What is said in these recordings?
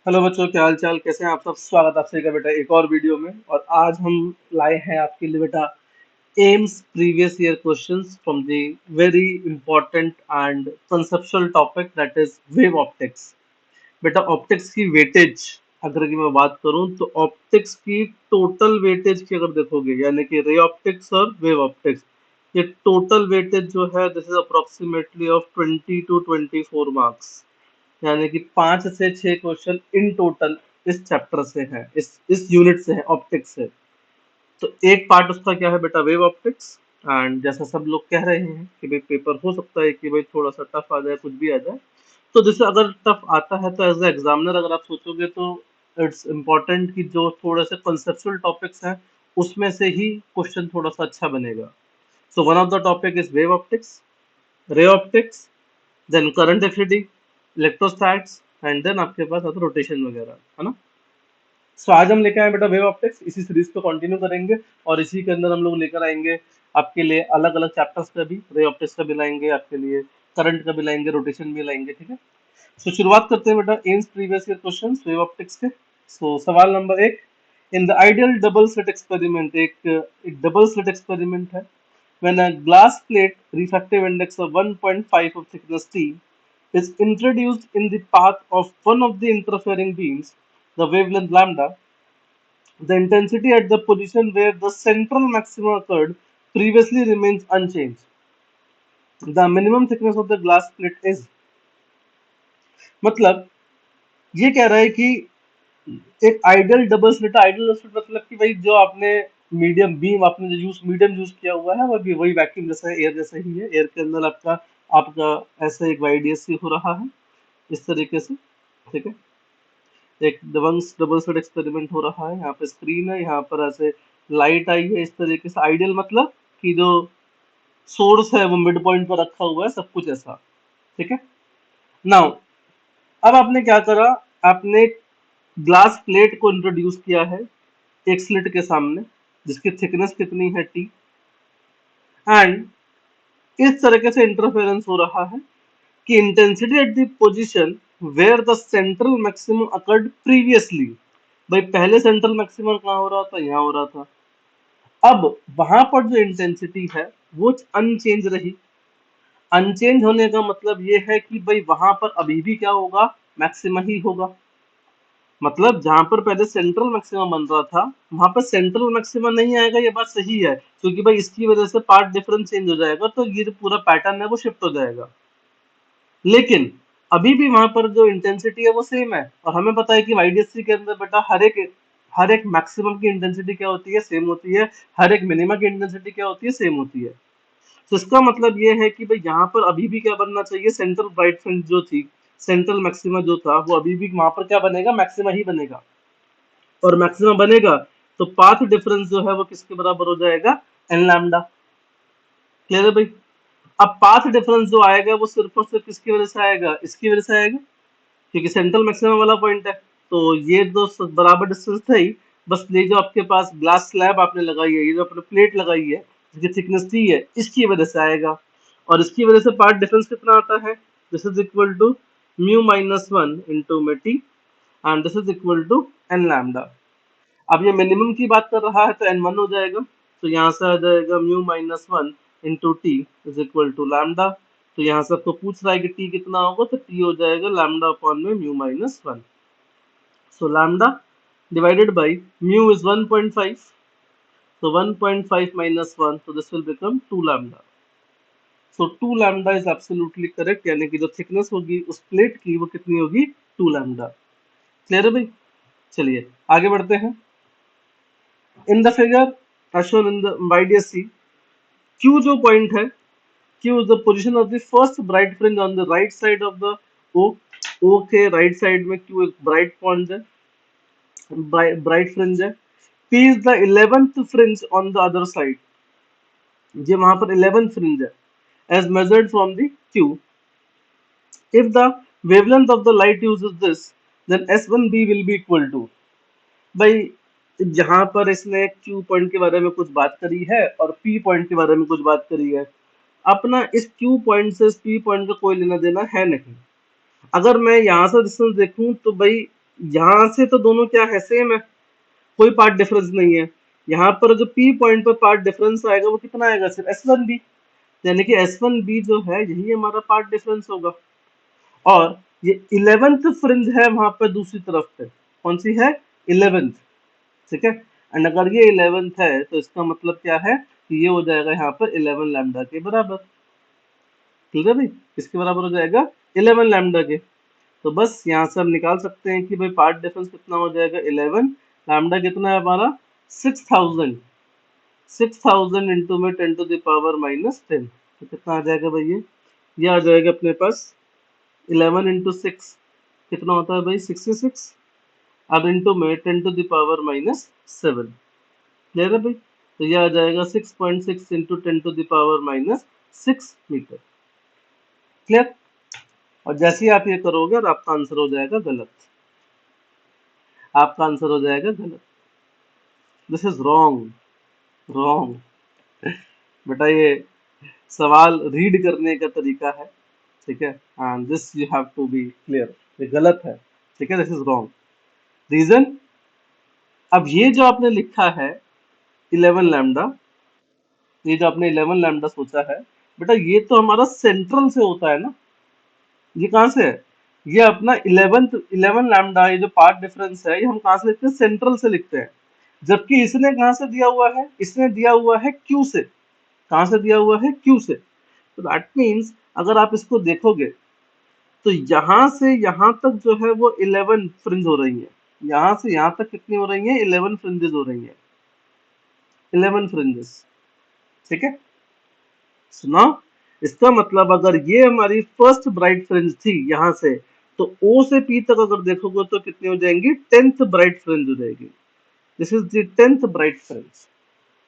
Hello बच्चों, क्या हाल चाल, कैसे हैं आप सब। स्वागत है आप सभी का बेटा एक और वीडियो में। और आज हम लाए हैं आपके लिए बेटा AIIMS previous year questions from the very important and conceptual topic that is wave optics. बेटा ऑप्टिक्स की वेटेज अगर की मैं बात करूं तो ऑप्टिक्स की टोटल वेटेज की अगर देखोगे, यानी कि रे ऑप्टिक्स और वेव ऑप्टिक्स, ये टोटल वेटेज जो है this is approximately of 20 to 24 marks. यानी कि 5 से 6 क्वेश्चन इन टोटल इस चैप्टर से है, इस यूनिट से है, ऑप्टिक्स से। तो एक पार्ट उसका क्या है बेटा, वेव ऑप्टिक्स। एंड जैसा सब लोग कह रहे हैं कि भाई पेपर हो सकता है कि भाई थोड़ा सा टफ आ जाए, कुछ भी आ जाए। तो जैसे अगर टफ आता है तो एज ए एग्जामिनर अगर आप सोचोगे तो इट्स इम्पोर्टेंट कि जो थोड़े से कंसेप्चुअल टॉपिक्स हैं उसमें से ही क्वेश्चन थोड़ा सा अच्छा बनेगा। So one of the topic is wave optics, ray optics, then current FED, electrostats, and then आपके पास आता है रोटेशन वगैरह, है ना। सो आज हम लेकर आए बेटा वेव ऑप्टिक्स, इसी सीरीज को कंटिन्यू करेंगे। और इसी के अंदर हम लोग लेकर आएंगे आपके लिए अलग अलग चैप्टर्स का भी, रे ऑप्टिक्स का भी लाएंगे आपके लिए, करंट का भी लाएंगे, रोटेशन भी लाएंगे, ठीक है। सो शुरुआत करते हैं बेटा AIIMS previous year question wave optics के। सो सवाल number 1, in the ideal double slit experiment, एक डबल स्लिट एक्सपेरिमेंट है। When a glass plate refractive index of 1.5 of thickness T is introduced in the path of one of the interfering beams, the wavelength lambda, the intensity at the position where the central maximum occurred previously remains unchanged. The minimum thickness of the glass plate is, मतलब ये कह रहा है कि एक ideal double slit, ideal slit मतलब कि भाई जो आपने मीडियम बीम आपने जो यूज मीडियम यूज किया हुआ है वो भी वही वैक्यूम जैसा है, एयर जैसा ही है। एयर के अंदर आपका आपका ऐसे एक वाईडीएससी हो रहा है इस तरीके से, ठीक है। एक डबंस डबल स्लिट एक्सपेरिमेंट हो रहा है, यहाँ पे स्क्रीन है, यहाँ पर ऐसे लाइट आई है इस तरीके से। आइडियल मतलब कि जो सोर्स है वो मिड पॉइंट पर रखा हुआ है, सब कुछ ऐसा, ठीक है। नाउ अब आपने क्या करा, आपने ग्लास प्लेट को इंट्रोड्यूस किया है एक स्लिट के सामने जिसकी थिकनेस कितनी है टी, एंड इस तरीके से इंटरफेरेंस हो रहा है कि intensity at the position where the central maximum occurred previously, भाई पहले सेंट्रल मैक्सिमम कहाँ हो रहा था, यहाँ हो रहा था। अब वहां पर जो इंटेंसिटी है वो अनचेंज रही। अनचेंज होने का मतलब ये है कि भाई वहां पर अभी भी क्या होगा, मैक्सिमा ही होगा। मतलब जहां पर पहले सेंट्रल मैक्सिमा बन रहा था वहां पर सेंट्रल मैक्सिमा नहीं आएगा, ये बात सही है, क्योंकि भाई इसकी वजह से पार्ट डिफरेंस चेंज हो जाएगा, तो ये जो पूरा पैटर्न है वो शिफ्ट हो जाएगा। लेकिन अभी भी वहां पर जो इंटेंसिटी है वो सेम है। और हमें पता है कि वाईडीएससी के अंदर बेटा हर एक मैक्सिमम की इंटेंसिटी क्या होती है, सेम होती है। हर एक मिनिमम की इंटेंसिटी क्या होती है, सेम होती है। तो इसका मतलब ये है कि भाई यहाँ पर अभी भी क्या बनना चाहिए, सेंट्रल ब्राइट फ्रिंज जो थी, सेंट्रल मैक्सिमा जो था वो अभी भी वहां पर क्या बनेगा, मैक्सिमा ही बनेगा। और मैक्सिमा बनेगा तो पाथ डिफरेंस जो है वो किसके बराबर हो जाएगा, एन लैम्डा। क्लियर है भाई। अब पाथ डिफरेंस जो आएगा वो सिर्फ और सिर्फ किसकी वजह से आएगा, इसकी वजह से आएगा, क्योंकि सेंट्रल मैक्सिमम वाला पॉइंट है। तो ये दो बराबर डिस्टेंस था ही। बस ये जो आपके पास ग्लास स्लैब आपने लगाई है, ये जो आपने प्लेट लगाई है जिसकी थिकनेस टी है, इसकी वजह से आएगा। और इसकी वजह से पार्ट डिफरेंस कितना आता है, this is equal to mu minus one into में t, and this is equal to n lambda. अब ये मिनिमम की बात कर रहा है तो एन वन हो जाएगा। तो यहाँ से आ जाएगा mu minus one into T is equal to lambda. तो यहाँ से आपको पूछ रहा है कि टी कितना होगा, तो टी हो जाएगा लैम्डा अपॉन में mu minus one. So lambda divided by mu is 1.5, so 1.5 minus 1, so this will become 2 lambda. So 2 lambda is absolutely correct, यानी कि जो थिकनेस होगी उस प्लेट की वो कितनी होगी, 2 lambda। क्लियर है भाई। चलिए आगे बढ़ते हैं। In the figure as shown in the YDSC, Q जो पॉइंट है, Q is the position of the first bright fringe on the right side of the O। O के राइट साइड में Q एक ब्राइट पॉइंट है, bright fringe है। P is the 11th fringe on the other side, ये वहां पर 11th fringe है, as measured from the Q। If the wavelength of the light uses this, then S1B will be equal to, भाई जहां पर इसने Q point के बारे में कुछ बात करी है और P पॉइंट के बारे में कुछ बात करी है, अपना इस Q पॉइंट से इस P पॉइंट का कोई लेना देना है नहीं। अगर मैं यहाँ से डिस्टेंस देखूं तो भाई यहाँ से तो दोनों क्या है, सेम है, कोई पार्ट डिफरेंस नहीं है। यहाँ पर जो पी पॉइंट पर पार्ट डिफरेंस आएगा वो कितना आएगा, सिर्फ S1B, यानी कि S1B जो है यही हमारा पार्ट डिफरेंस होगा। और ये 11th फ्रिंज है वहां पर दूसरी तरफ पे, कौन सी है, 11th, ठीक है। एंड अगर ये 11th है तो इसका मतलब क्या है कि ये हो जाएगा यहाँ पर 11 लैम्डा के बराबर, ठीक है भाई, किसके बराबर हो जाएगा, 11 लैम्डा के। तो बस यहाँ से हम निकाल सकते हैं कि भाई पार्ट डिफरेंस कितना हो जाएगा, 11, लैम्डा कितना है हमारा, 6000, 6000 इंटू में 10 टू द पावर माइनस 10, तो कितना आ जाएगा भाई, ये आ जाएगा अपने पास 11 इंटू 6 कितना होता है भाई, 66, अब इंटू में 10 to the power minus 7, clear है भाई। तो ये आ जाएगा 6.6 into 10 to the power minus 6 metre, clear. और जैसे ही आप ये करोगे और आपका आंसर हो जाएगा गलत, आपका आंसर हो जाएगा गलत, दिस इज रॉन्ग, रॉन्ग। बेटा ये सवाल रीड करने का तरीका है, ठीक है, and this you have to be clear, ये गलत है, ठीक है, दिस इज रॉन्ग। रीजन, अब ये जो आपने लिखा है 11 लैम्डा, ये जो आपने 11 लैम्डा सोचा है, बेटा ये तो हमारा सेंट्रल से होता है ना, ये कहाँ से है, ये अपना 11 लैम्डा, ये जो पार्ट डिफरेंस है ये हम कहाँ से लिखते हैं, सेंट्रल से लिखते हैं। जबकि इसने कहाँ से दिया हुआ है, इसने दिया हुआ है क्यू से, कहाँ से दिया हुआ है, क्यू से। तो दैट मीन्स अगर आप इसको देखोगे तो यहाँ से यहाँ तक जो है वो 11 फ्रिंज हो रही है, यहाँ से यहाँ तक कितनी हो रही है, 11 फ्रिंजेस हो रही है, 11 फ्रिंजेस, ठीक है। सुना, इसका मतलब अगर ये हमारी फर्स्ट ब्राइट फ्रिंज थी यहाँ से, तो O से P तक अगर देखोगे तो कितनी हो जाएंगी, 10th ब्राइट फ्रिंज हो जाएगी, this is the 10th bright fringe,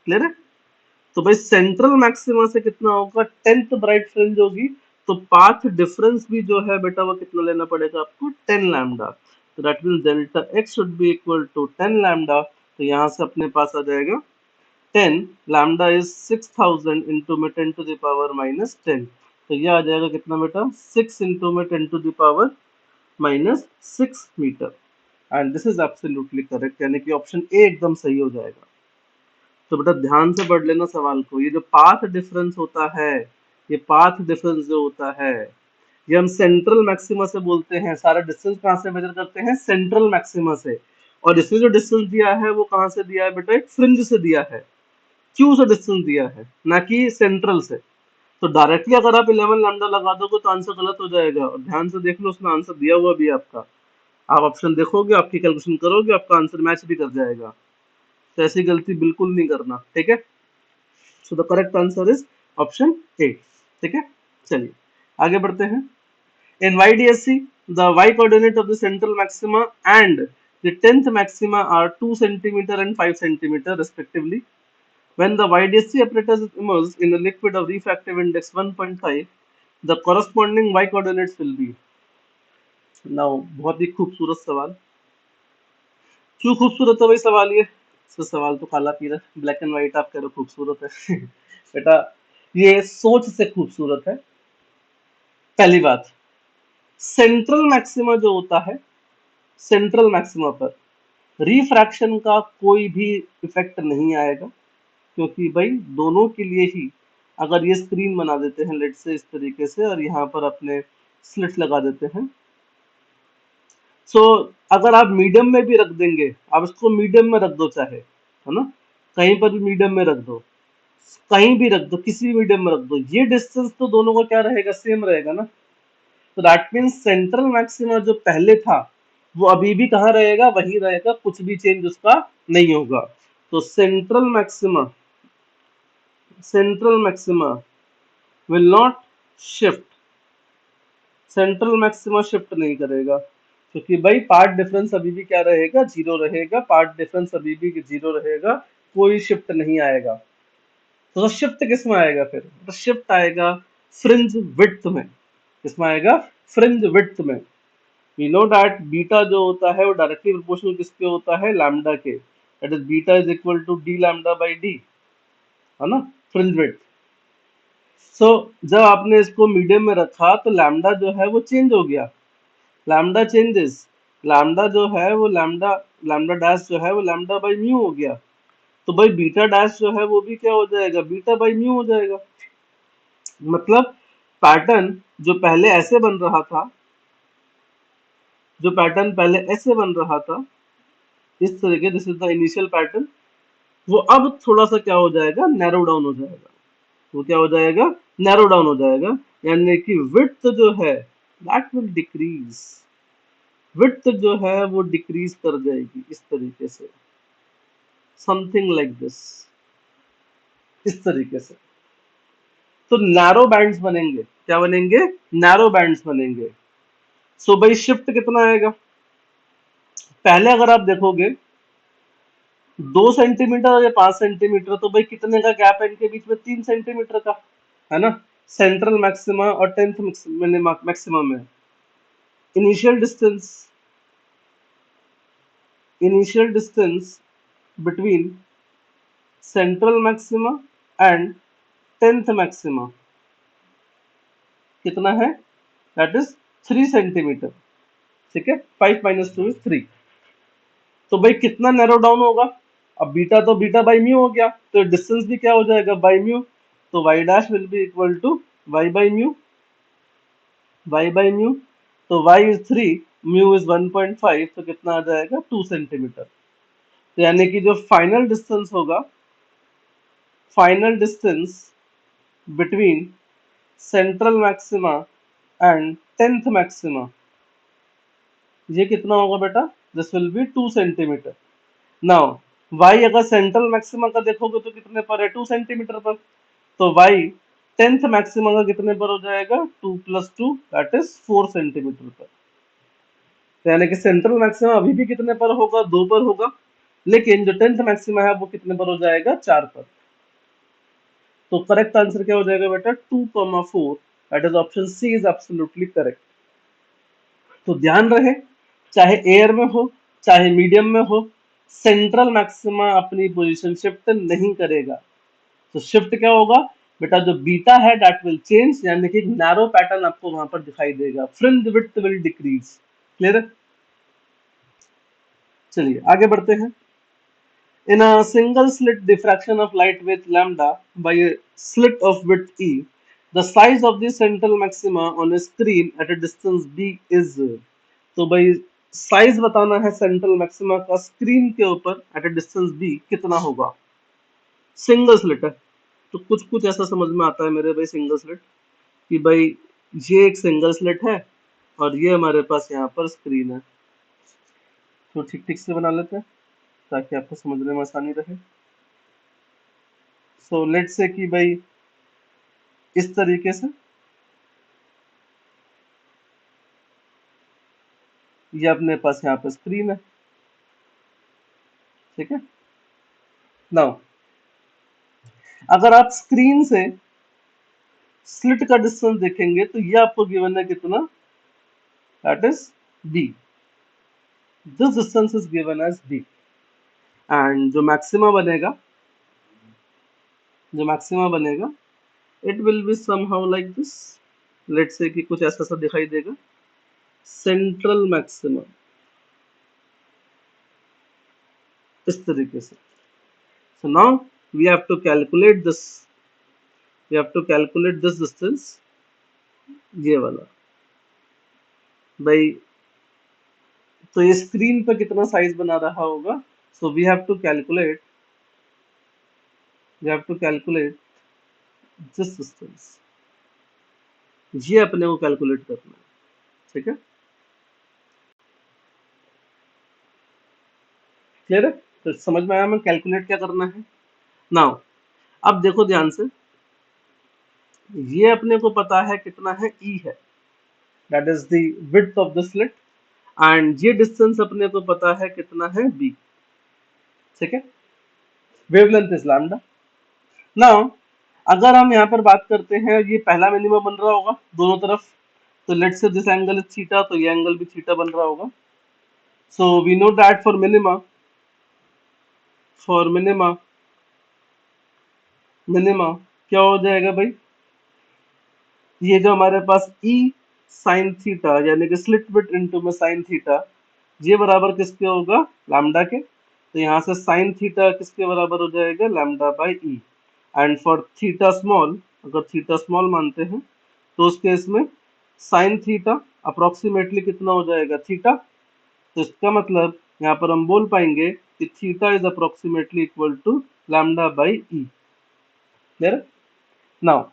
clear है। तो भाई सेंट्रल मैक्सिमा से कितना होगा, 10th ब्राइट फ्रिंज होगी, तो पाथ डिफरेंस भी जो है बेटा वो कितना लेना पड़ेगा आपको, 10 लैम्डा। तो that means delta x should be equal to 10 lambda, तो यहाँ से अपने पास आ जाएगा 10 लैम्डा इज 6000 इंटू में 10 टू द पावर माइनस 10, तो ये आ जाएगा कितना बेटा, 6 इंटू में 10 to the power minus 6 metre, and this is absolutely correct, यानी कि ऑप्शन ए एकदम सही हो जाएगा। तो बेटा ध्यान से पढ़ लेना सवाल को, ये जो पाथ डिफरेंस होता है, ये पाथ डिफरेंस जो होता है ये हम सेंट्रल मैक्सिमा से बोलते हैं, सारा डिस्टेंस कहाँ से मेजर करते हैं, सेंट्रल मैक्सिमा से। और इसमें जो डिस्टेंस दिया है वो कहाँ से दिया है बेटा, एक फ्रिंज से दिया है, क्यू से डिस्टेंस दिया है, ना कि सेंट्रल से। तो डायरेक्टली अगर आप 11 लैम्डा लगा दोगे तो आंसर गलत हो जाएगा, और ध्यान से देख लो उसमें आंसर दिया हुआ भी है आपका, आप ऑप्शन देखोगे, आपकी कैलकुलेशन करोगे, आपका आंसर मैच भी कर जाएगा, तो ऐसी गलती बिल्कुल नहीं करना, ठीक है। So the correct answer is option A, ठीक है। चलिए आगे बढ़ते हैं। इन YDSC the y coordinate of the central maxima and the 10th maxima are 2 centimeter and 5 centimeter respectively. When the YDSC apparatus is immersed in a liquid of refractive index 1.5, the corresponding y coordinates will be. Now बहुत ही खूबसूरत सवाल, क्यों खूबसूरत है भाई सवाल ये, तो सवाल तो काला पीला ब्लैक एंड व्हाइट आप कह रहे हो खूबसूरत है बेटा ये सोच से खूबसूरत है। पहली बात, सेंट्रल मैक्सिमा जो होता है, सेंट्रल मैक्सिमा पर रिफ्रैक्शन का कोई भी इफेक्ट नहीं आएगा, क्योंकि भाई दोनों के लिए ही अगर ये स्क्रीन बना देते हैं लेट से इस तरीके से और यहाँ पर अपने स्लिट लगा देते हैं, सो अगर आप मीडियम में भी रख देंगे, आप इसको मीडियम में रख दो चाहे, है ना, कहीं पर भी मीडियम में रख दो, कहीं भी रख दो, किसी भी मीडियम में रख दो, ये डिस्टेंस तो दोनों का क्या रहेगा, सेम रहेगा ना। तो दैट मीन्स सेंट्रल मैक्सिमा जो पहले था वो अभी भी कहाँ रहेगा, वही रहेगा, कुछ भी चेंज उसका नहीं होगा। तो central maxima will not shift, central maxima shift नहीं करेगा, क्योंकि भाई पार्ट डिफरेंस अभी भी क्या रहेगा, जीरो रहेगा, पार्ट डिफरेंस अभी भी जीरो रहेगा, कोई शिफ्ट नहीं आएगा। तो शिफ्ट किस में आएगा फिर, तो शिफ्ट आएगा फ्रिंज विड्थ में, किसमें आएगा, फ्रिंज विड्थ में। वी नो दैट बीटा जो होता है वो डायरेक्टली प्रोपोर्शनल किसके होता है, लैम्डा के, that is beta is equal to D lambda by D, है ना, फ्रिंज विड्थ। सो जब आपने इसको मीडियम में रखा तो लैम्डा जो है वो चेंज हो गया, लैम्डा चेंजेस, लैम्डा जो है वो लैम्डा लैम्डा डैश जो है वो लैम्डा बाई म्यू हो गया। तो भाई बीटा डैश जो है वो भी क्या हो जाएगा, बीटा बाई म्यू हो जाएगा। मतलब पैटर्न जो पहले ऐसे बन रहा था, जो पैटर्न पहले ऐसे बन रहा था इस तरीके, this is the initial pattern, वो अब थोड़ा सा क्या हो जाएगा, नैरो डाउन हो जाएगा। वो क्या हो जाएगा, नैरो डाउन हो जाएगा। यानी कि विड्थ जो है दैट विल डिक्रीज, विड्थ जो है वो डिक्रीज कर जाएगी इस तरीके से, समथिंग लाइक दिस, इस तरीके से। तो नैरो बैंड्स बनेंगे, क्या बनेंगे, नैरो बैंड्स बनेंगे। सो भाई शिफ्ट कितना आएगा, पहले अगर आप देखोगे 2 सेंटीमीटर और या 5 सेंटीमीटर, तो भाई कितने का गैप है इनके बीच में, 3 सेंटीमीटर का, है ना। सेंट्रल मैक्सिमा और टेंथ मैक्सिमा में initial distance, initial distance between central maxima and tenth maxima कितना है, दैट इज 3 सेंटीमीटर। ठीक है, 5 - 2 = 3। तो भाई कितना नैरो डाउन होगा, अब बीटा तो बीटा बाई म्यू हो गया, तो डिस्टेंस भी क्या हो जाएगा, बाई म्यू। तो y dash will be equal to y by mu, y by mu. तो y इज 3, म्यू इज 1.5, तो कितना आ जाएगा, 2 सेंटीमीटर। तो यानी कि जो फाइनल डिस्टेंस होगा, final distance between central maxima and tenth maxima, ये कितना होगा बेटा, this will be 2 centimetre. Now y अगर सेंट्रल मैक्सिमा का देखोगे तो कितने पर है, 2 सेंटीमीटर पर। तो y टेंथ मैक्सिमा का कितने पर हो जाएगा, 2 + 2 दैट इज 4 सेंटीमीटर पर। तो यानी कि सेंट्रल मैक्सिमा अभी भी कितने पर होगा, 2 पर होगा, लेकिन जो टेंथ मैक्सिमा है वो कितने पर हो जाएगा, 4 पर। तो करेक्ट आंसर क्या हो जाएगा बेटा, 2,4, that is option C is absolutely correct. तो ध्यान रहे, चाहे एयर में हो चाहे मीडियम में हो, सेंट्रल मैक्सिमा अपनी पोजीशन शिफ्ट नहीं करेगा। तो शिफ्ट क्या होगा बेटा, जो बीटा है दैट विल चेंज, यानी कि नैरो पैटर्न आपको वहां पर दिखाई देगा, fringe width will decrease. Clear है, चलिए आगे बढ़ते हैं। In a single slit diffraction of light with lambda by a slit of width e, the size of the central maxima on a screen at a distance b is, तो भाई size बताना है central maxima का screen के ऊपर at a distance b कितना होगा। Single slit है तो कुछ कुछ ऐसा समझ में आता है मेरे भाई, सिंगल स्लिट कि भाई ये एक सिंगल स्लिट है और ये हमारे पास यहाँ पर स्क्रीन है। तो ठीक ठीक से बना लेते हैं ताकि आपको समझने में आसानी रहे। सो लेट से कि भाई इस तरीके से ये अपने पास यहाँ पे स्क्रीन है, ठीक है। नाउ अगर आप स्क्रीन से स्लिट का डिस्टेंस देखेंगे तो ये आपको गिवन है कितना, that is b, this distance is given as b। And जो मैक्सिमा बनेगा, जो मैक्सिमा बनेगा it will be somehow like this, let say कि कुछ ऐसा सा दिखाई देगा, सेंट्रल मैक्सिमा इस तरीके से। So now we have to calculate this, we have to calculate this distance, ये वाला भाई। तो ये स्क्रीन पर कितना साइज बना रहा होगा, so we have to calculate, we have to calculate this distance, ये अपने को कैलकुलेट करना है, ठीक है। क्लियर है, तो समझ में आया हमें कैलकुलेट क्या करना है। नाउ अब देखो ध्यान से, ये अपने को पता है कितना है, ई है, that is the width of the slit, and ये डिस्टेंस अपने को पता है कितना है, बी, ठीक है। Wavelength is lambda. नाउ अगर हम यहाँ पर बात करते हैं, ये पहला मिनिमम बन रहा होगा दोनों तरफ, तो let's say this angle is theta, तो ये एंगल भी थीटा बन रहा होगा। So we know that for minima, for minima, minima क्या हो जाएगा भाई, ये जो हमारे पास ई साइन थीटा, यानी कि स्लिट विड्थ इनटू में साइन थीटा, ये बराबर किसके होगा, लैम्डा के। तो यहाँ से साइन थीटा किसके बराबर हो जाएगा, lambda by E. And for theta small, अगर थीटा स्मॉल मानते हैं तो उस केस में साइन थीटा अप्रोक्सीमेटली कितना हो जाएगा, थीटा। तो इसका मतलब यहाँ पर हम बोल पाएंगे कि theta is approximately equal to lambda by e. Clear. Now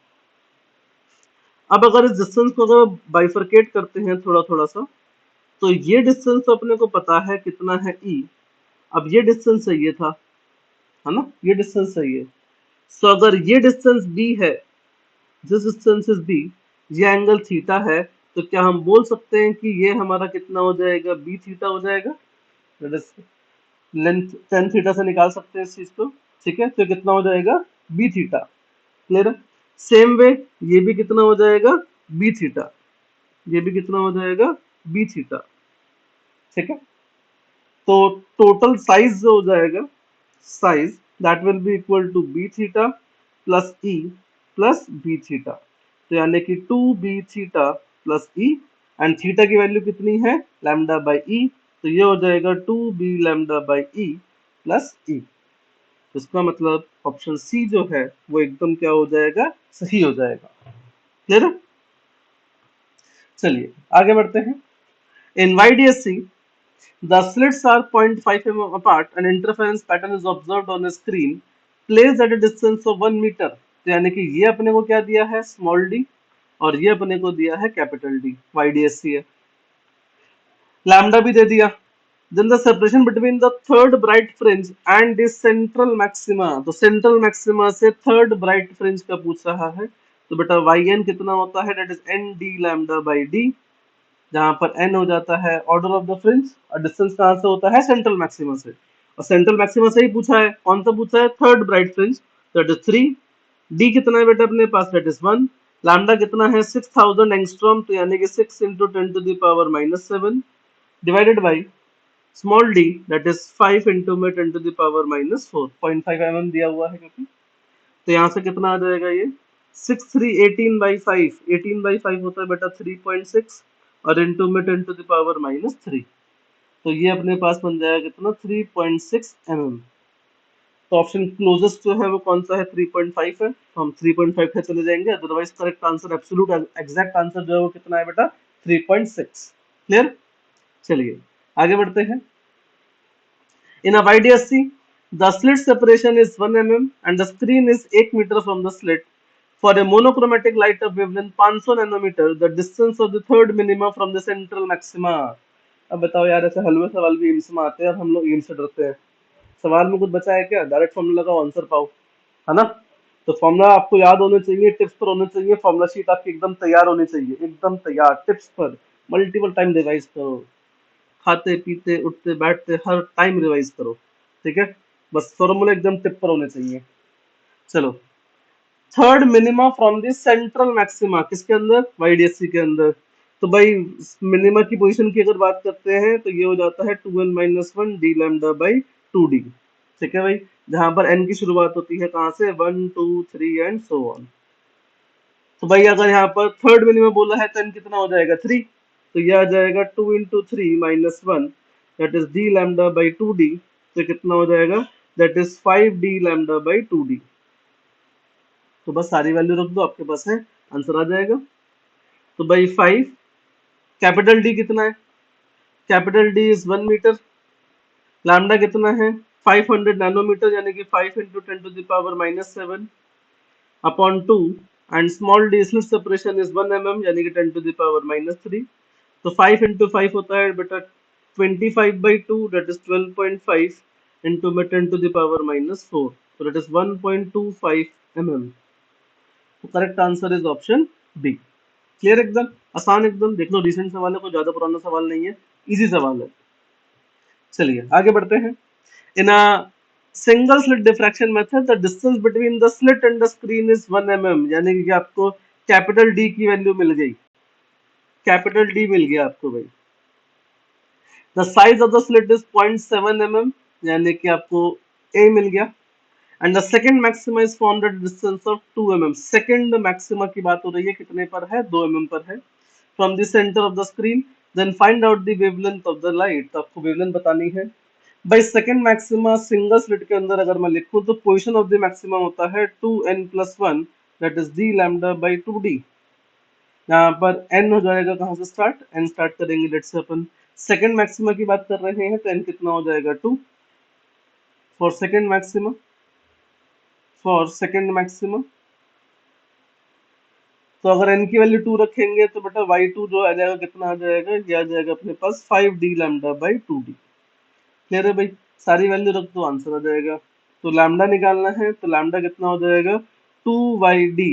अब अगर इस डिस्टेंस को अगर बाइफरकेट करते हैं थोड़ा थोड़ा सा, तो ये डिस्टेंस तो अपने को पता है कितना है ई। अब ये डिस्टेंस चाहिए था, है ना, ये डिस्टेंस चाहिए। सो अगर ये डिस्टेंस बी है, दिस डिस्टेंस इज बी, ये एंगल थीटा है, तो क्या हम बोल सकते हैं कि ये हमारा कितना हो जाएगा, बी थीटा हो जाएगा। लेंथ टेन थीटा से निकाल सकते हैं इस चीज को, ठीक है। तो कितना हो जाएगा, बी थीटा। क्लियर है। सेम वे ये भी कितना हो जाएगा, बी थीटा, ये भी कितना हो जाएगा, बी थीटा, ठीक है। तो टोटल साइज जो हो जाएगा, size that will be equal to b theta plus e plus b theta. तो यानी कि 2b theta plus e, and theta की वैल्यू कितनी है, लैम्डा बाई ई। तो ये हो जाएगा 2b lambda by e plus e. तो इसका मतलब ऑप्शन सी जो है वो एकदम क्या हो जाएगा, सही हो जाएगा। क्लियर है। चलिए आगे बढ़ते हैं। इन YDSC the slits are 0.5 mm apart and interference pattern is observed on a screen placed at a distance of 1 meter। तो यानी कि ये अपने को क्या दिया है, स्मॉल डी, और ये अपने को दिया है कैपिटल डी, YDSC है। लैम्डा भी दे दिया। Then the separation between the third bright fringe and the central maxima, तो सेंट्रल मैक्सिमा से थर्ड ब्राइट फ्रिंज का पूछ रहा है। तो बेटा YN कितना होता है, that is ND lambda by D, जहां पर n हो जाता है ऑर्डर ऑफ द फ्रिंज, और डिस्टेंस कहां से होता है, सेंट्रल मैक्सिमा से। और सेंट्रल मैक्सिमा से ही पूछा है, कौन सा पूछा है, third bright fringe, that is 3। D कितना है बेटा अपने पास, दैट इज 1। लैम्डा कितना है, 6000 एंगस्ट्रॉम, तो यानी कि 6 into 10 to the power -7 divided by small d, that is 5 into में 10 टू द पावर -4, 0.5 mm दिया हुआ है क्योंकि। तो यहाँ से कितना आ जाएगा ये, 6 3 18/5, 18/5 होता है बेटा 3.6, और इंटू में 10 टू द पावर -3। तो ये अपने पास बन जाएगा कितना, 3.6 mm। तो ऑप्शन क्लोजेस्ट जो है वो कौन सा है, 3.5 है, तो हम 3.5 पे चले जाएंगे। Otherwise correct answer, absolute exact answer जो है वो कितना है बेटा, 3.6। क्लियर। चलिए आगे बढ़ते हैं। In a YDSC, the slit separation is 1 mm and the screen is 8 meter from the slit. For a monochromatic light of wavelength 500 nanometer, the distance of the third minima from the central maxima। अब बताओ यार, ऐसे हलवे सवाल भी AIIMS में आते हैं और हम लोग एम्स से डरते हैं। सवाल में कुछ बचा है क्या, डायरेक्ट फॉर्मूला लगाओ आंसर पाओ, है ना। तो फॉर्मूला आपको याद होने चाहिए, टिप्स पर होने चाहिए, फॉर्मूला शीट आपकी एकदम तैयार होनी चाहिए, एकदम तैयार, टिप्स पर मल्टीपल टाइम रिवाइज करो, खाते पीते उठते बैठते हर टाइम रिवाइज करो, ठीक है। बस फॉर्मूला एकदम टिप पर होने चाहिए। चलो, third minima from the central maxima किसके अंदर, YDSC के अंदर। तो भाई मिनिमा की पोजीशन की अगर बात करते हैं तो ये हो जाता है 2n-1 d lambda by 2d, ठीक है भाई। जहां पर n की शुरुआत होती है कहां से, 1 2 3 एंड सो ऑन। तो भाई अगर यहाँ पर थर्ड मिनिमम बोला है तो n कितना हो जाएगा, 3। तो यह आ जाएगा 2 into 3 -1, that is d lambda by 2d। तो कितना हो जाएगा, that is 5d lambda by 2d। तो बस सारी वैल्यू रख दो, आपके पास है, आंसर आ जाएगा। तो भाई 5, कैपिटल D कितना है, capital D is 1 metre, lambda कितना है 500 नैनोमीटर, यानी कि 5 into 10 to the power -7 upon 2, and small d slit separation is 1 mm, यानी कि 10 टू द पावर -3। तो 5 इंटू 5 होता है बेटा 25/2, दैट इज 12.5 इंटू में 10 टू द पावर -4, तो दैट इज 1.25 mm। तो correct answer is option B. Clear, एकदम आसान, एकदम देख लो, रिसेंट सवाल है, कोई ज्यादा पुराना सवाल नहीं है, इजी सवाल है। चलिए आगे बढ़ते हैं। In a single slit diffraction method the distance between the slit and the screen is 1 mm, यानी कि आपको कैपिटल डी की वैल्यू मिल गई, कैपिटल डी मिल गया आपको भाई। The size of the slit is 0.7 mm, यानी कि आपको ए मिल गया। And the second maxima is found at distance of 2 mm, second maxima की बात हो रही है, कितने पर है, 2 mm पर है, from the centre of the screen. Then find out the wavelength of the light, तो आपको वेवलेंथ बतानी है। By second maxima single slit के अंदर अगर मैं लिखूं तो पोजिशन ऑफ द मैक्सिमम होता है 2n+1, that is d lambda by 2d। यहाँ पर n हो जाएगा कहाँ से स्टार्ट, n स्टार्ट करेंगे लेट से अपन सेकेंड मैक्सिमा की बात कर रहे हैं, तो n कितना हो जाएगा 2 for second maxima, for second maxima. तो अगर n की वैल्यू 2 रखेंगे तो बेटा y2 जो आ जाएगा कितना आ जाएगा, ये आ जाएगा अपने पास 5d lambda by 2d। Clear है भाई, सारी वैल्यू रख दो आंसर आ जाएगा। तो लैम्डा निकालना है तो लैम्डा कितना हो जाएगा 2y d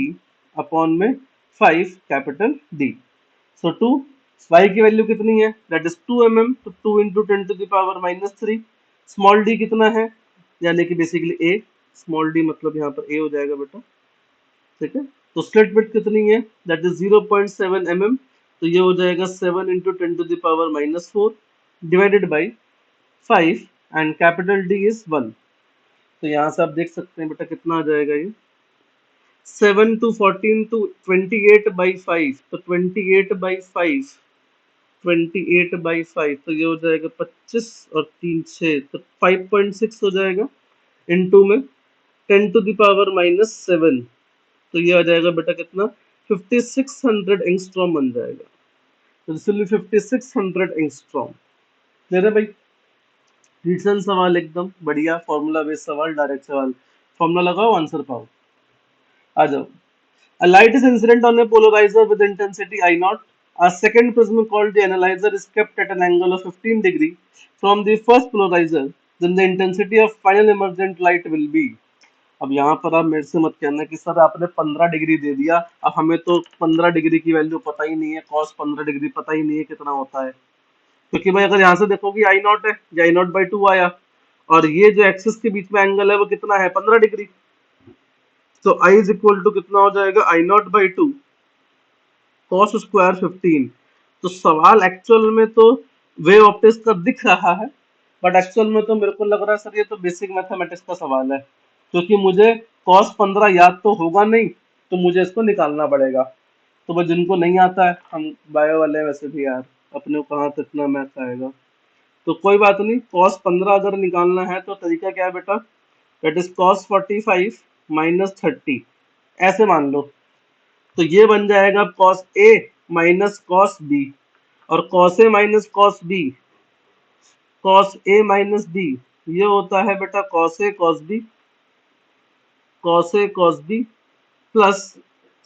अपॉन में 5 कैपिटल D। सो 2 y की वैल्यू कितनी है, दैट इज 2 mm, तो 2 इंटू 10⁻³ स्मॉल d कितना है, यानी कि बेसिकली a, स्मॉल d मतलब यहाँ पर a हो जाएगा बेटा। ठीक है, तो स्लिट विड्थ कितनी है, दैट इज 0.7 mm, तो ये हो जाएगा 7 into 10⁻⁴ divided by 5 and capital D is 1। तो यहाँ से आप देख सकते हैं बेटा कितना आ जाएगा ये 7 to 14 to 28/5, तो 28/5, 28/5 तो ये हो जाएगा 25 और 3 6, तो 5.6 हो जाएगा इनटू में 10⁻⁻7, तो ये आ जाएगा बेटा कितना 5600 एंगस्ट्रॉम बन जाएगा। तो this will be 5600 angstrom. Clear है भाई, रिटर्न सवाल एकदम बढ़िया, फॉर्मूला बेस्ड सवाल, डायरेक्ट सवाल, फॉर्मूला लगाओ आंसर पाओ। आ जाओ। A light is incident on a polarizer with intensity I naught. A second prism called the analyzer is kept at an angle of 15 degree from the first polarizer. Then the intensity of final emergent light will be. अब यहाँ पर आप मेरे से मत कहना कि sir आपने 15 डिग्री दे दिया, अब हमें तो 15 डिग्री की वैल्यू पता ही नहीं है, cos 15 डिग्री पता ही नहीं है कितना होता है। क्योंकि भाई अगर यहाँ से देखोगे आई नॉट है, ये आई नॉट बाई 2 आया, और ये जो एक्सिस के बीच में एंगल है वो कितना है 15 डिग्री। तो I इज इक्वल टू कितना हो जाएगा I naught by 2 cos square 15। तो सवाल एक्चुअल में तो वेव ऑप्टिक्स का दिख रहा है, बट एक्चुअल में तो मेरे को लग रहा है सर ये तो बेसिक मैथमेटिक्स का सवाल है, क्योंकि मुझे cos 15 याद तो होगा नहीं, तो मुझे इसको निकालना पड़ेगा। तो भाई जिनको नहीं आता है, हम बायो वाले हैं वैसे भी यार, अपने को कहाँ तक इतना मैथ आएगा, तो कोई बात नहीं। cos 15 अगर निकालना है तो तरीका क्या है बेटा, दैट इज cos 45 माइनस 30, ऐसे मान लो। तो ये बन जाएगा cos A minus cos B, और cos A minus cos B, cos A minus B, ये होता है बेटा cos A cos B, cos A cos B plus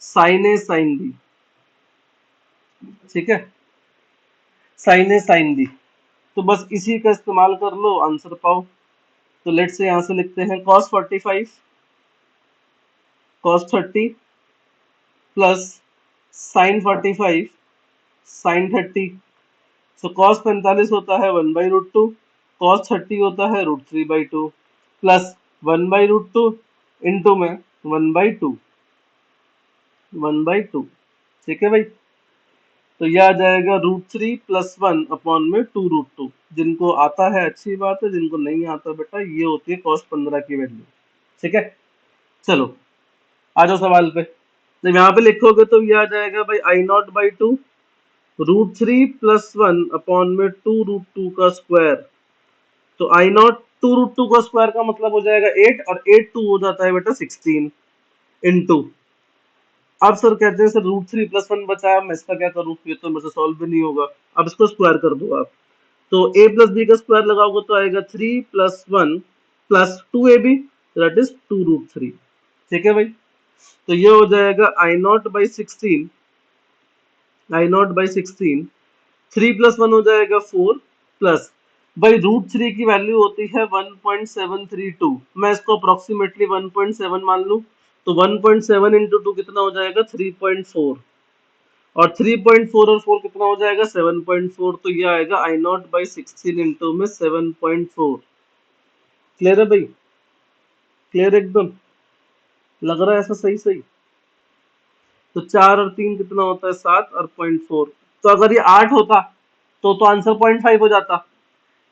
sin A sin B। ठीक है, sin A sin B, तो बस इसी का इस्तेमाल कर लो आंसर पाओ। तो लेट से यहाँ से लिखते हैं cos 45 cos 30 plus sin 45 sin 30। सो cos 45 होता है 1/√2, cos 30 होता है √3/2 प्लस 1/√2 इंटू में 1/2, 1/2। ठीक है भाई, तो यह आ जाएगा √3 प्लस 1 अपॉन में 2√2। जिनको आता है अच्छी बात है, जिनको नहीं आता बेटा ये होती है cos 15 की वैल्यू। ठीक है, चलो आ जाओ सवाल पे। जब यहाँ पे लिखोगे तो ये आ जाएगा भाई आई नॉट बाई 2 √3 प्लस 1 अपॉन में 2√2 का स्क्वायर। तो आई नॉट 2√2 का स्क्वायर का मतलब हो जाएगा 8, और 8 2 हो जाता है बेटा 16 इनटू। अब सर कहते हैं सर √3 प्लस 1 बचा है, मैं इसका क्या करूं, ये तो मुझे सॉल्व भी नहीं होगा। अब इसको स्क्वायर कर दो आप, तो a प्लस बी का स्क्वायर लगाओगे तो आएगा 3 plus 1 plus 2ab, that is 2√3। ठीक है भाई, तो ये हो जाएगा I naught by 16, I naught by 16, 3 plus 1 हो जाएगा 4 प्लस बाई √3 की वैल्यू होती है 1.732, मैं इसको अप्रोक्सीमेटली 1.7 मान लूं, तो 1.7 इंटू 2 कितना हो जाएगा 3.4, और 3.4 और 4 कितना हो जाएगा 7.4, तो ये आएगा आई नॉट बाई 16 इंटू में 7.4। क्लियर है भाई, क्लियर एकदम, लग रहा है ऐसा सही सही। तो 4 और 3 कितना होता है 7 और 0.4, तो अगर ये 8 होता तो आंसर 0.5 हो जाता,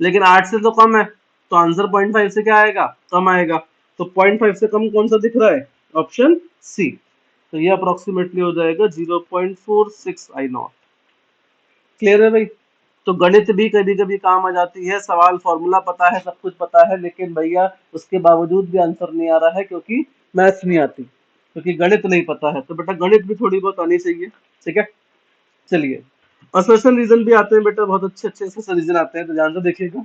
लेकिन 8 से तो कम है, तो आंसर 0.5 से क्या आएगा, कम आएगा। तो 0.5 से कम कौन सा दिख रहा है, ऑप्शन सी। तो ये अप्रोक्सीमेटली हो जाएगा 0.46 आई नॉट। क्लियर है भाई, तो गणित भी कभी कभी काम आ जाती है, सवाल फॉर्मूला पता है, सब कुछ पता है, लेकिन भैया उसके बावजूद भी आंसर नहीं आ रहा है क्योंकि मैथ्स नहीं आती, क्योंकि गणित नहीं पता है। तो बेटा गणित भी थोड़ी बहुत आनी चाहिए, ठीक है। चलिए, असर्शन रीजन भी आते हैं बेटा, बहुत अच्छे अच्छे असर्शन रीजन आते हैं, तो ध्यान से देखिएगा।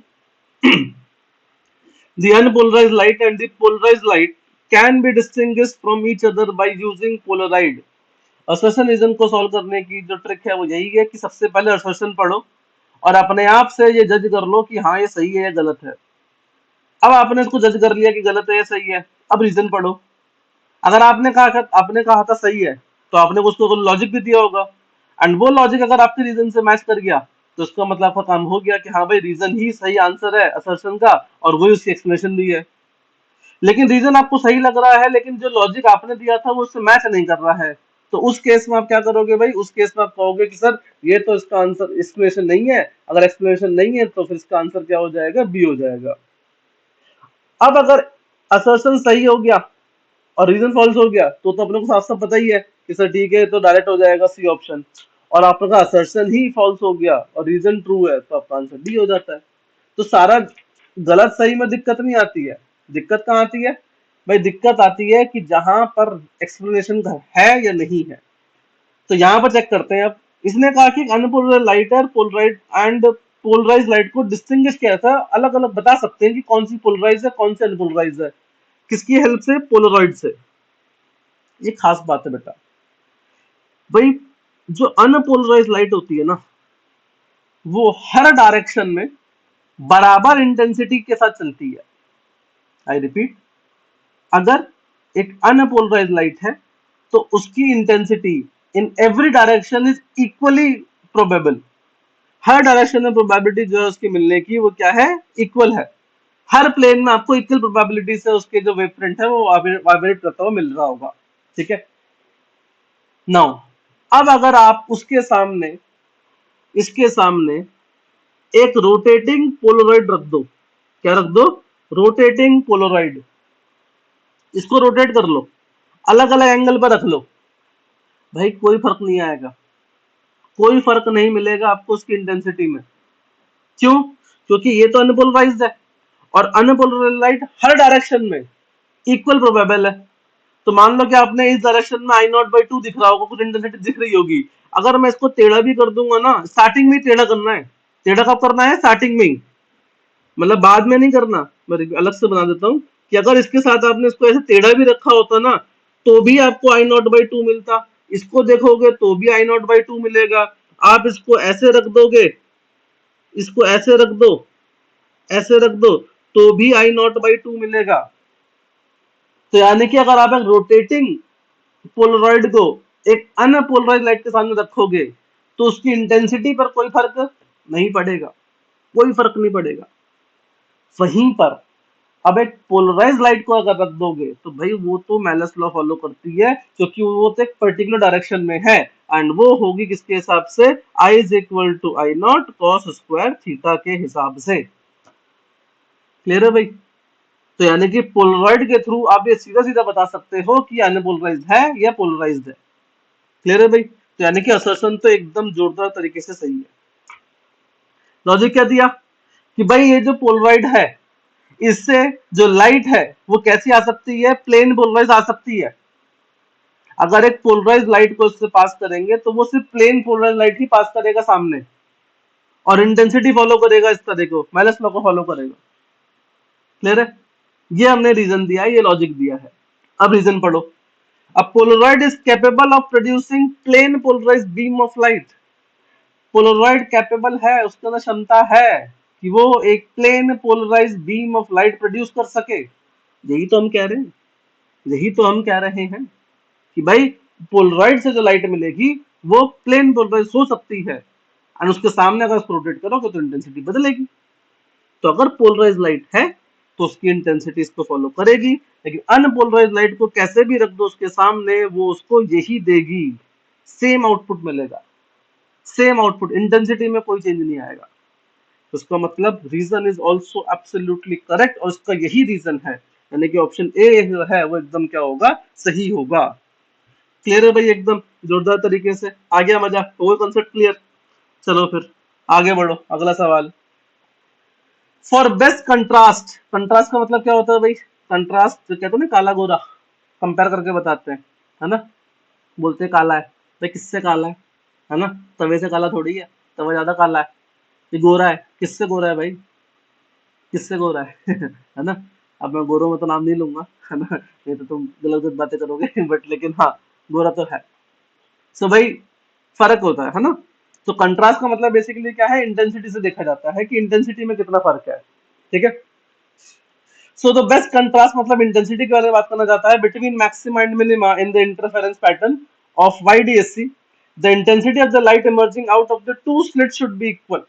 The unpolarized light and the polarized light can be distinguished from each other by using polarized। Assertion reason को सॉल्व करने की जो ट्रिक है वो यही है कि सबसे पहले असर्शन पढ़ो और अपने आप से ये जज कर लो कि हाँ ये सही है या गलत है। अब आपने इसको जज कर लिया कि गलत है या सही है, अब रीजन पढ़ो। अगर आपने कहा था सही है, तो आपने उसको लॉजिक भी दिया होगा, एंड वो लॉजिक अगर आपके रीजन से मैच कर गया, तो इसका मतलब आपका काम हो गया कि हाँ भाई रीजन ही सही आंसर है असर्शन का, और वही उसकी एक्सप्लेनेशन भी है। लेकिन रीजन आपको सही लग रहा है, लेकिन जो लॉजिक आपने दिया था वो उससे मैच नहीं कर रहा है, तो उस केस में आप क्या करोगे भाई? उस केस में आप कहोगे कि सर ये तो इसका आंसर एक्सप्लेनेशन नहीं है। अगर एक्सप्लेनेशन नहीं है तो फिर इसका आंसर क्या हो जाएगा? बी हो जाएगा। अब अगर असर्शन सही हो गया और रीजन फॉल्स हो गया, तो अपने को साफ साफ पता ही है कि सर ठीक है, तो डायरेक्ट हो जाएगा सी ऑप्शन। और आपका असर्शन ही फॉल्स हो गया और रीजन ट्रू है, तो आपका आंसर डी हो जाता है। तो सारा गलत सही में दिक्कत नहीं आती है। दिक्कत कहाँ आती है भाई? दिक्कत आती है कि जहां पर एक्सप्लेनेशन है या नहीं है। तो यहाँ पर चेक करते हैं। अब इसने कहा कि अनपोलराइज्ड लाइट और पोलराइज एंड पोलराइज लाइट को डिस्टिंग्विश किया था, अलग अलग बता सकते हैं कि कौन सी पोलराइज है कौन सी अनपोलराइज है। किसकी हेल्प से? पोलरॉइड से। ये खास बात है बेटा। भाई जो अनपोलराइज लाइट होती है ना, वो हर डायरेक्शन में बराबर इंटेंसिटी के साथ चलती है। आई रिपीट, अगर एक अनपोलराइज लाइट है तो उसकी intensity in every direction is equally probable. Her direction में प्रोबेबिलिटी जो है उसकी मिलने की, वो क्या है? इक्वल है। हर प्लेन में आपको इक्वल प्रोबेबिलिटी से उसके जो वेवफ्रंट है वो वाइब्रेट करता हुआ मिल रहा होगा, ठीक है। नाउ अब अगर आप उसके सामने, इसके सामने एक रोटेटिंग पोलराइड रख दो। क्या रख दो? Rotating Polaroid. इसको रोटेट कर लो, अलग अलग एंगल पर रख लो, भाई कोई फर्क नहीं आएगा, कोई फर्क नहीं मिलेगा आपको उसकी इंटेंसिटी में। क्यों? क्योंकि ये तो अनपोलराइज्ड है, और अनपोलराइज्ड लाइट हर डायरेक्शन में इक्वल प्रोबेबल है। तो मान लो कि आपने इस डायरेक्शन में आई नॉट बाई टू दिख रहा होगा, कुछ इंटेंसिटी दिख रही होगी। अगर मैं इसको टेढ़ा भी कर दूंगा ना, स्टार्टिंग में ही टेढ़ा करना है। टेढ़ा कब करना है? स्टार्टिंग में ही, मतलब बाद में नहीं करना। मैं अलग से बना देता हूँ कि अगर इसके साथ आपने इसको ऐसे टेढ़ा भी रखा होता ना, तो भी आपको आई नॉट बाई टू मिलता। इसको देखोगे तो भी आई नॉट बाई टू मिलेगा। आप इसको ऐसे रख दोगे, इसको ऐसे रख दो, ऐसे रख दो, तो भी आई नॉट बाई टू मिलेगा। तो यानी कि अगर आप एक रोटेटिंग पोलराइड को एक अनपोलराइज लाइट के सामने रखोगे, तो उसकी इंटेंसिटी पर कोई फर्क नहीं पड़ेगा, कोई फर्क नहीं पड़ेगा। वहीं पर अब एक पोलराइज लाइट को अगर रख दोगे, तो भाई वो तो मेलस लॉ फॉलो करती है, क्योंकि वो तो एक पर्टिकुलर डायरेक्शन में है, एंड वो होगी किसके हिसाब से? I is equal to I naught cos square theta के हिसाब से। क्लियर है भाई? तो यानी कि पोलराइड के थ्रू आप ये सीधा सीधा बता सकते हो कि अनपोलराइज्ड है या पोलराइज्ड है। क्लियर है भाई? तो यानी कि असर्शन तो एकदम जोरदार तरीके से सही है। लॉजिक क्या दिया कि भाई ये जो पोलराइड है, इससे जो लाइट है वो कैसी आ सकती है? प्लेन पोलराइज आ सकती है। अगर एक पोलराइज लाइट को इससे पास करेंगे, तो वो सिर्फ प्लेन पोलराइज लाइट ही पास करेगा सामने, और इंटेंसिटी फॉलो करेगा इस तरह को, मेलस लॉ को फॉलो करेगा। क्लियर है? ये हमने रीजन दिया है, ये लॉजिक दिया है। अब रीजन पढ़ो। A polaroid is capable of producing plane polarized beam of light। Polaroid capable है, उसके अंदर क्षमता है कि वो एक plane polarize beam of light produce कर सके। यही तो हम कह रहे हैं, यही तो हम कह रहे हैं कि भाई पोलराइड से जो लाइट मिलेगी वो प्लेन पोलराइज हो सकती है, और उसके सामने अगर उसको रोटेट करोगे तो इंटेंसिटी बदलेगी। तो अगर पोलराइज लाइट है तो उसकी इंटेंसिटी इसको फॉलो करेगी, लेकिन अनपोलराइज लाइट को कैसे भी रख दो उसके सामने, वो उसको यही देगी, सेम आउटपुट मिलेगा, सेम आउटपुट, इंटेंसिटी में कोई चेंज नहीं आएगा। तो उसका मतलब reason is also absolutely correct, और इसका यही रीजन है, यानी कि ऑप्शन ए है वो एकदम क्या होगा? सही होगा। क्लियर है भाई? एकदम जोरदार तरीके से आ गया मजा, तो वो कॉन्सेप्ट क्लियर। चलो फिर आगे बढ़ो, अगला सवाल। फॉर बेस्ट कंट्रास्ट, कंट्रास्ट का मतलब क्या होता है भाई? कंट्रास्ट जो कहते हैं ना, काला गोरा, कंपेयर करके बताते हैं, है ना? बोलते हैं काला है, भाई किससे काला है ना? तवे से काला थोड़ी है, तवा ज्यादा काला है। ये गोरा है, किससे गोरा है भाई? किससे गोरा है? है ना? अब मैं गोरों में तो नाम नहीं लूंगा, है ना, नहीं तो तुम गलत गलत बातें करोगे बट लेकिन हाँ, गोरा तो है। सो भाई, फर्क होता है ना? तो कंट्रास्ट का मतलब बेसिकली क्या है? इंटेंसिटी से देखा जाता है कि इंटेंसिटी में कितना फर्क है, ठीक है? सो द बेस्ट कंट्रास्ट मतलब इंटेंसिटी के बारे में बात करना चाहता है between maxima and minima in the interference pattern of YDSC। The intensity of the light emerging out of the two slit should be equal.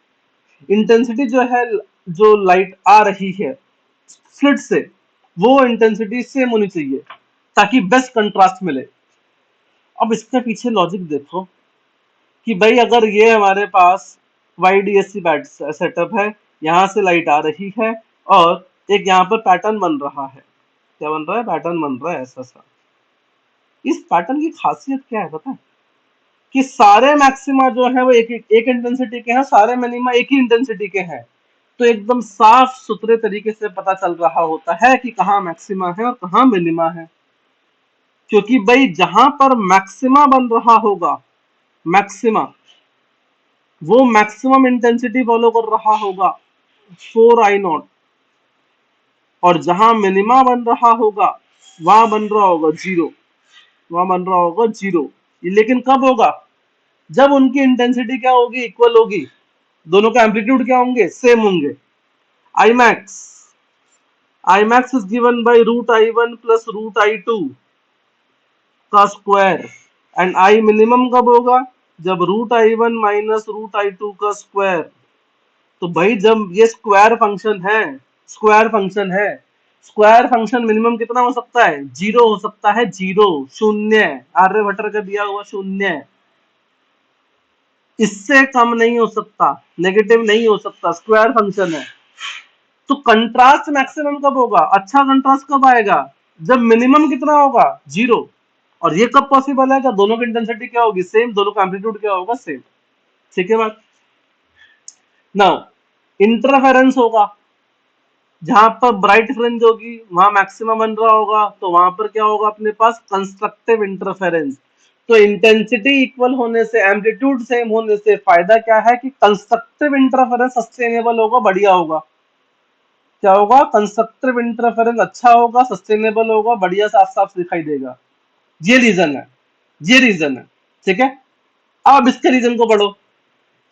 Intensity जो है, जो लाइट आ रही है स्लिट से, वो इंटेंसिटी सेम होनी चाहिए ताकि बेस्ट कंट्रास्ट मिले। अब इसके पीछे लॉजिक देखो कि भाई अगर ये हमारे पास YDSC सेटअप है, यहाँ से लाइट आ रही है और एक यहाँ पर पैटर्न बन रहा है। क्या बन रहा है? पैटर्न बन रहा है ऐसा सा। इस पैटर्न की खासियत क्या है पता है? कि सारे मैक्सिमा जो है वो एक इंटेंसिटी के हैं, सारे मिनिमा एक ही इंटेंसिटी के हैं। तो एकदम साफ सुथरे तरीके से पता चल रहा होता है कि कहाँ मैक्सिमा है और कहाँ मिनिमा है। क्योंकि भाई जहां पर मैक्सिमा बन रहा होगा, मैक्सिमा, वो मैक्सिमम इंटेंसिटी फॉलो कर रहा होगा 4I0, और जहां मिनिमा बन रहा होगा वहां बन रहा होगा 0, वहां बन रहा होगा 0। ये लेकिन कब होगा? जब उनकी इंटेंसिटी क्या होगी? इक्वल होगी। दोनों का एम्पलीट्यूड क्या होंगे? सेम होंगे। I max, I max is given by √I1 plus √I2 का स्क्वायर, एंड आई मिनिमम कब होगा? जब √I1 माइनस √I2 का स्क्वायर। तो भाई जब ये स्क्वायर फंक्शन है, स्क्वायर फंक्शन है, स्क्वायर फंक्शन मिनिमम कितना हो सकता है? 0 हो सकता है, 0, शून्य। आर्यभट्ट का दिया हुआ शून्य, इससे कम नहीं हो सकता, नेगेटिव नहीं हो सकता, स्क्वायर फंक्शन है। तो कंट्रास्ट मैक्सिमम कब होगा? अच्छा कंट्रास्ट कब आएगा? जब मिनिमम कितना होगा? 0। और ये कब पॉसिबल है? जब दोनों की इंटेंसिटी क्या होगी? सेम। दोनों का एम्पलीट्यूड क्या होगा? सेम। ठीक है बात? नाउ इंटरफेरेंस होगा, जहां पर ब्राइट फ्रिंज होगी वहां मैक्सिमम बन रहा होगा, तो वहां पर क्या होगा अपने पास? Constructive interference. तो इंटेंसिटी इक्वल होने से, एम्पलीट्यूड सेम होने से फायदा क्या है कि कंस्ट्रक्टिव इंटरफेरेंस सस्टेनेबल होगा, बढ़िया होगा। क्या होगा? कंस्ट्रक्टिव इंटरफेरेंस अच्छा होगा, सस्टेनेबल होगा, बढ़िया, साफ साफ दिखाई देगा। ये रीजन है, ये रीजन है। ठीक है, अब इसके रीजन को पढ़ो।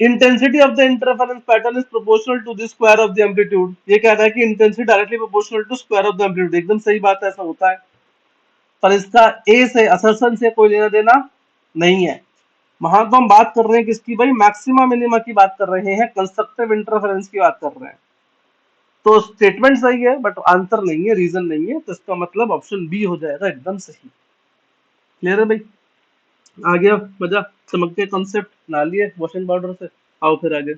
Intensity of the interference pattern is proportional to the square of the amplitude. ये कह रहा है कि intensity directly proportional to square of the amplitude. एकदम सही बात है, ऐसा होता है, पर इसका ए से, असर्शन से कोई लेना देना नहीं है। वहां तो हम बात कर रहे हैं किसकी भाई? मैक्सिमा मिनिमा की बात कर रहे हैं, कंस्ट्रक्टिव इंटरफेरेंस की बात कर रहे हैं। तो स्टेटमेंट सही है बट आंसर नहीं है, रीजन नहीं है, तो इसका मतलब ऑप्शन बी हो जाएगा एकदम सही। क्लियर है भाई? आ गया मजा? चमक के कॉन्सेप्ट ना लिए वॉशिंग पाउडर से? आओ फिर आगे,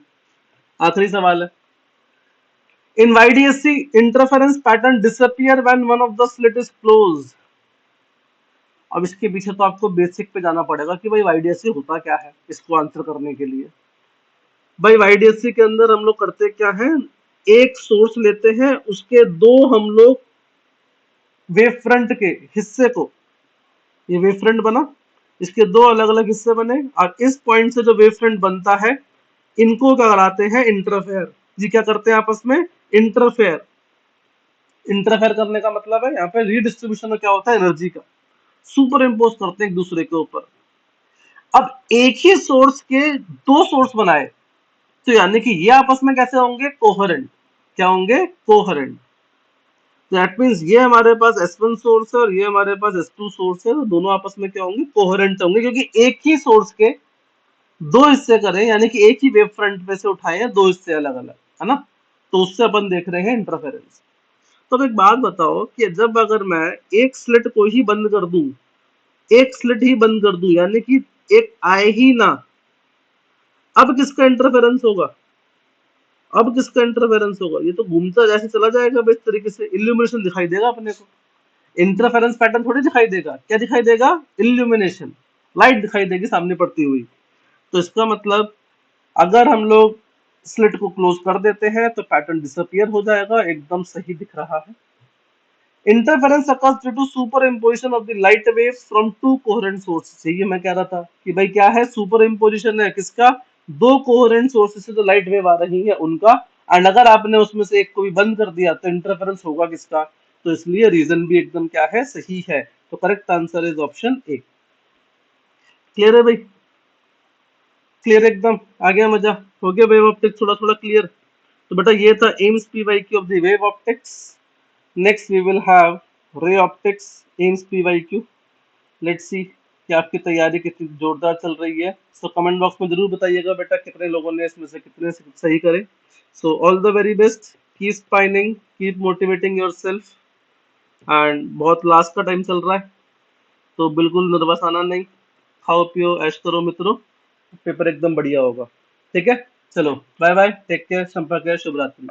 आखिरी सवाल है। इन YDSC interference pattern disappear when one of the slit is close. अब इसके पीछे तो आपको बेसिक पे जाना पड़ेगा कि भाई YDSC होता क्या है, इसको आंसर करने के लिए। भाई YDSC के अंदर हम लोग करते क्या है? एक सोर्स लेते हैं, उसके दो हम लोग वेव फ्रंट के हिस्से को, ये वेव फ्रंट बना, इसके दो अलग अलग हिस्से बने, और इस पॉइंट से जो वेव फ्रंट बनता है, इनको क्या कराते हैं? इंटरफेयर। जी क्या करते हैं आपस में? इंटरफेयर। इंटरफेयर करने का मतलब है यहाँ पे रीडिस्ट्रीब्यूशन में क्या होता है? एनर्जी का सुपर इम्पोज करते हैं एक दूसरे के ऊपर। अब एक ही सोर्स के दो सोर्स बनाए, तो यानी कि ये आपस में कैसे होंगे? कोहेरेंट। क्या होंगे? कोहेरेंट। दैट मींस ये हमारे पास S1 सोर्स है और ये हमारे पास S2 सोर्स है, तो दोनों आपस में क्या होंगे? कोहेरेंट होंगे, क्योंकि एक ही सोर्स के दो हिस्से करें, यानी कि एक ही वेव फ्रंट पे से उठाए हैं दो हिस्से अलग अलग, है ना? तो उससे अपन देख रहे हैं इंटरफेरेंस। तो अब एक बात बताओ कि जब अगर मैं एक स्लिट को ही बंद कर दूं, एक स्लिट ही बंद कर दूं, यानी कि एक आए ही ना, अब किसका इंटरफेरेंस होगा? अब किसका इंटरफेरेंस होगा? ये तो घूमता जैसे चला जाएगा, इस तरीके से इल्यूमिनेशन दिखाई देगा अपने को। इंटरफेरेंस पैटर्न थोड़ी दिखाई देगा, क्या दिखाई देगा? इल्यूमिनेशन, लाइट दिखाई देगी सामने पड़ती हुई। तो इसका मतलब अगर हम लोग स्लिट को क्लोज कर देते हैं तो पैटर्न डिसअपियर हो जाएगा, एकदम सही दिख रहा है। Interference occurs due to superimposition of the light waves from two coherent sources। ये मैं कह रहा था कि भाई क्या है, सुपर इम्पोजिशन है किसका, दो कोहेरेंट सोर्सेस से जो लाइट वेव आ रही है उनका, एंड अगर आपने उसमें से एक को भी बंद कर दिया तो इंटरफेरेंस होगा किसका, तो इसलिए रीजन भी एकदम क्या है, सही है। तो correct answer is option A. Clear है भाई, क्लियर एकदम, आ गया मजा, हो गया वेव ऑप्टिक्स थोड़ा थोड़ा क्लियर। तो बेटा ये था AIIMS PYQ of the wave optics. Next we will have ray optics, AIIMS PYQ. Let's see कि आपकी तैयारी कितनी जोरदार चल रही है। सो कमेंट बॉक्स में जरूर बताइएगा बेटा कितने लोगों ने इसमें से कितने सही करे। So all the very best, keep spinning, keep motivating yourself, and बहुत लास्ट का टाइम चल रहा है तो बिल्कुल नर्वस आना नहीं, खाओ पियो ऐश करो मित्रों, पेपर एकदम बढ़िया होगा। ठीक है, चलो बाय बाय, टेक केयर, संपर्क है, शुभ रात्रि।